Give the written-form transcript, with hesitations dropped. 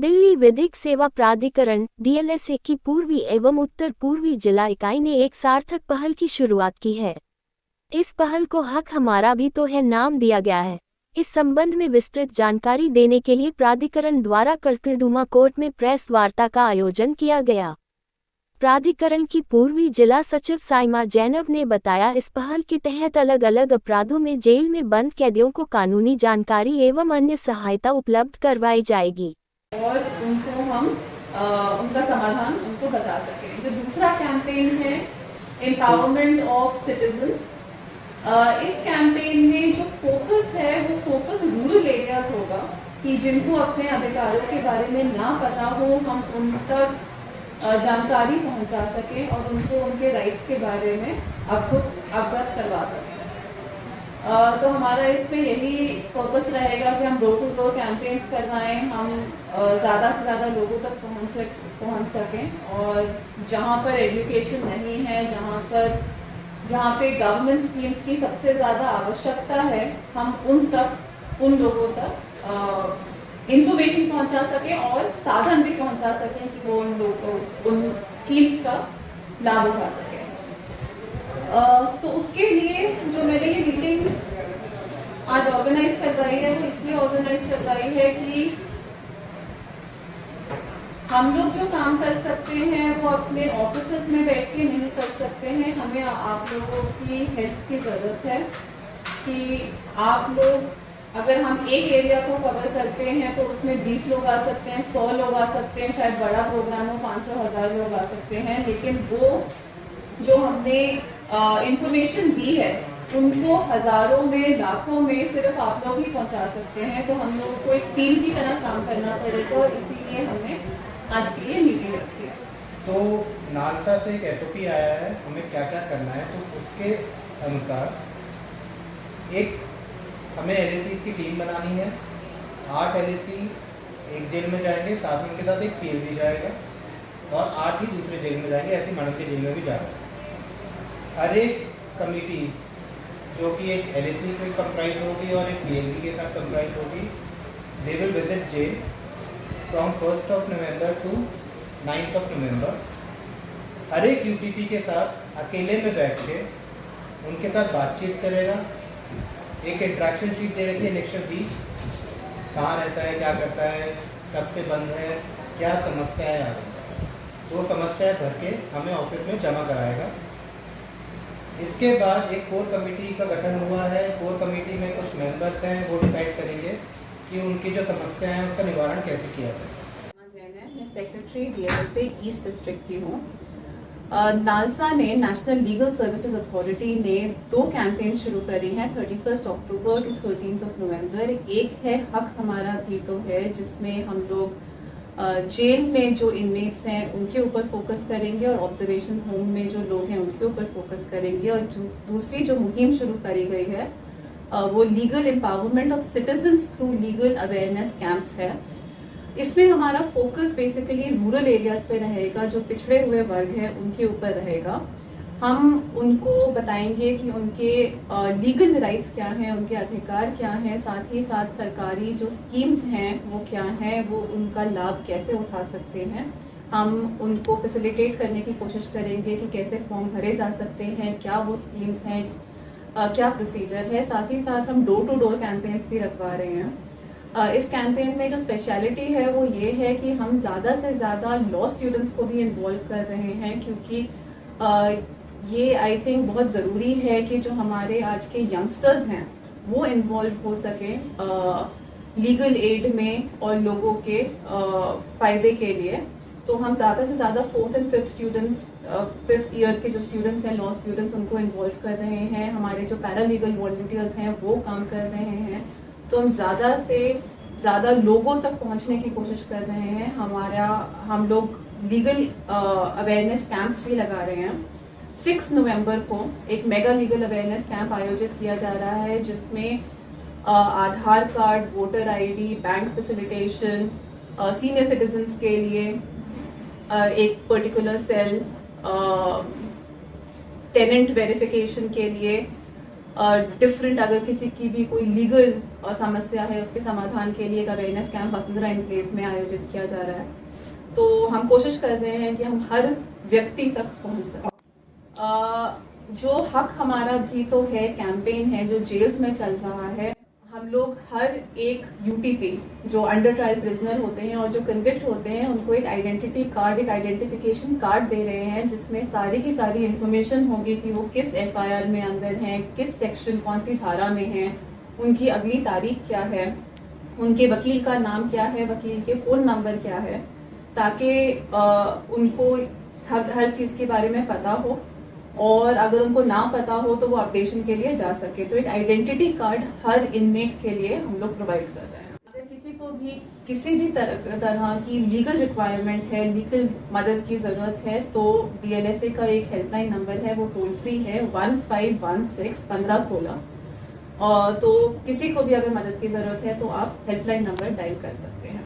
दिल्ली विधिक सेवा प्राधिकरण (DLSA) की पूर्वी एवं उत्तर पूर्वी जिला इकाई ने एक सार्थक पहल की शुरुआत की है। इस पहल को हक हमारा भी तो है नाम दिया गया है। इस संबंध में विस्तृत जानकारी देने के लिए प्राधिकरण द्वारा कड़कड़डूमा कोर्ट में प्रेस वार्ता का आयोजन किया गया। प्राधिकरण की पूर्वी जिला सचिव साइमा जैनब ने बताया, इस पहल के तहत अलग अलग अपराधों में जेल में बंद कैदियों को कानूनी जानकारी एवं अन्य सहायता उपलब्ध करवाई जाएगी और उनको हम उनका समाधान उनको बता सकें। जो दूसरा कैंपेन है एम्पावरमेंट ऑफ सिटीजन्स, इस कैंपेन में जो फोकस है वो फोकस रूरल एरियाज होगा कि जिनको अपने अधिकारों के बारे में ना पता हो, हम उन तक जानकारी पहुंचा सकें और उनको उनके राइट्स के बारे में अवगत करवा सकें। तो हमारा इसमें यही पर्पस रहेगा कि हम डोर टू डोर कैंपेन्स करवाएं, हम ज़्यादा से ज़्यादा लोगों तक पहुंच सकें और जहां पर एजुकेशन नहीं है, जहां पे गवर्नमेंट स्कीम्स की सबसे ज़्यादा आवश्यकता है, हम उन लोगों तक इंफॉर्मेशन पहुंचा सकें और साधन भी पहुंचा सकें कि वो उन स्कीम्स का लाभ उठा सकें। तो उसके लिए जो मैंने ये मीटिंग आज ऑर्गेनाइज करवाई है वो इसलिए ऑर्गेनाइज करवाई है कि हम लोग जो काम कर सकते हैं वो अपने ऑफिसेज में बैठ के नहीं कर सकते हैं। हमें आप लोगों की हेल्प की ज़रूरत है कि आप लोग, अगर हम एक एरिया को कवर करते हैं तो उसमें 20 लोग आ सकते हैं, 100 लोग आ सकते हैं, शायद बड़ा प्रोग्राम हो 500-1000 लोग आ सकते हैं, लेकिन वो जो हमने इंफॉर्मेशन दी है उनको हजारों में, लाखों में सिर्फ आप लोग ही पहुंचा सकते हैं। तो हम लोगों को एक टीम की तरह काम करना पड़ेगा और इसीलिए हमने आज के लिए मीटिंग रखी है। तो नालसा से एक SOP आया है, हमें क्या क्या करना है, तो उसके अनुसार एक हमें LAC की टीम बनानी है। 8 LAC एक जेल में जाएंगे, साथ में उनके साथ एक PL भी जाएगा और 8 ही दूसरे जेल में जाएंगे, ऐसे मॉडल के जेल में भी जा रहे हैं। हर एक कमेटी जो कि एक LAC को कंप्राइज होगी और एक PLB के साथ कंप्राइज होगी, they will visit jail from 1st of November to 9th of November। हर एक UTP के साथ अकेले में बैठ के उनके साथ बातचीत करेगा। एक इंट्रैक्शन शीट दे रखी है लेक्चर 20, कहाँ रहता है, क्या करता है, कब से बंद है, क्या समस्याएं आ रही है, वो समस्याएं भर के हमें ऑफिस में जमा कराएगा। इसके बाद एक कोर कमेटी का गठन हुआ है। कोर कमेटी में कुछ मेंबर्स हैं, वो डिसाइड करेंगे कि उनकी जो समस्या है उसका निवारण कैसे किया जाए। मैं सेक्रेटरी DLSA ईस्ट डिस्ट्रिक्ट की हूँ। नालसा ने, नेशनल लीगल सर्विसेज अथॉरिटी ने 2 कैंपेन शुरू करी हैं 31 अक्टूबर टू 13 नवंबर। एक है हक हमारा भी तो है, जिसमें हम लोग जेल में जो इनमेट्स हैं उनके ऊपर फोकस करेंगे और ऑब्जर्वेशन होम में जो लोग हैं उनके ऊपर फोकस करेंगे। और दूसरी जो मुहिम शुरू करी गई है वो legal empowerment of citizens through legal awareness camps है। इसमें हमारा फोकस बेसिकली रूरल एरियाज पे रहेगा, जो पिछड़े हुए वर्ग हैं उनके ऊपर रहेगा। हम उनको बताएंगे कि उनके लीगल राइट्स क्या हैं, उनके अधिकार क्या हैं, साथ ही साथ सरकारी जो स्कीम्स हैं वो क्या हैं, वो उनका लाभ कैसे उठा सकते हैं। हम उनको फैसिलिटेट करने की कोशिश करेंगे कि कैसे फॉर्म भरे जा सकते हैं, क्या वो स्कीम्स हैं, क्या प्रोसीजर है। साथ ही साथ हम डोर टू डोर कैंपेन्स भी रखवा रहे हैं। इस कैंपेन में जो स्पेशलिटी है वो ये है कि हम ज़्यादा से ज़्यादा लॉ स्टूडेंट्स को भी इन्वॉल्व कर रहे हैं, क्योंकि ये आई थिंक बहुत ज़रूरी है कि जो हमारे आज के यंगस्टर्स हैं वो इन्वॉल्व हो सकें लीगल एड में और लोगों के फ़ायदे के लिए। तो हम ज़्यादा से ज़्यादा 4th and 5th students, 5th year के जो स्टूडेंट्स हैं, लॉ स्टूडेंट्स, उनको इन्वॉल्व कर रहे हैं। हमारे जो पैरालीगल वॉलंटियर्स हैं वो काम कर रहे हैं। तो हम ज़्यादा से ज़्यादा लोगों तक पहुंचने की कोशिश कर रहे हैं। हम लोग लीगल अवेयरनेस कैंप्स भी लगा रहे हैं। 6 नवंबर को एक मेगा लीगल अवेयरनेस कैंप आयोजित किया जा रहा है, जिसमें Aadhaar card, voter ID, bank facilitation, senior citizens के लिए एक पर्टिकुलर सेल, टेनेंट वेरिफिकेशन के लिए डिफरेंट अगर किसी की भी कोई लीगल समस्या है उसके समाधान के लिए एक अवेयरनेस कैंप वसुंधरा एनक्लेव में आयोजित किया जा रहा है। तो हम कोशिश कर रहे हैं कि हम हर व्यक्ति तक पहुंच सकें। जो हक हमारा भी तो है कैंपेन है जो जेल्स में चल रहा है, हम लोग हर एक यूटीपी जो अंडर ट्रायल प्रिजनर होते हैं और जो कन्विक्ट होते हैं उनको एक आइडेंटिटी कार्ड, एक आइडेंटिफिकेशन कार्ड दे रहे हैं जिसमें सारी की सारी इन्फॉर्मेशन होगी कि वो किस एफआईआर में अंदर हैं, किस सेक्शन कौन सी धारा में हैं, उनकी अगली तारीख क्या है, उनके वकील का नाम क्या है, वकील के फ़ोन नंबर क्या है, ताकि उनको हर चीज़ के बारे में पता हो और अगर उनको ना पता हो तो वो अपडेशन के लिए जा सके। तो एक आइडेंटिटी कार्ड हर इनमेट के लिए हम लोग प्रोवाइड कर रहे हैं। अगर किसी को भी किसी भी तरह की लीगल रिक्वायरमेंट है, लीगल मदद की ज़रूरत है तो DLSA का एक हेल्पलाइन नंबर है, वो टोल फ्री है 1516 और तो किसी को भी अगर मदद की ज़रूरत है तो आप हेल्पलाइन नंबर डायल कर सकते हैं।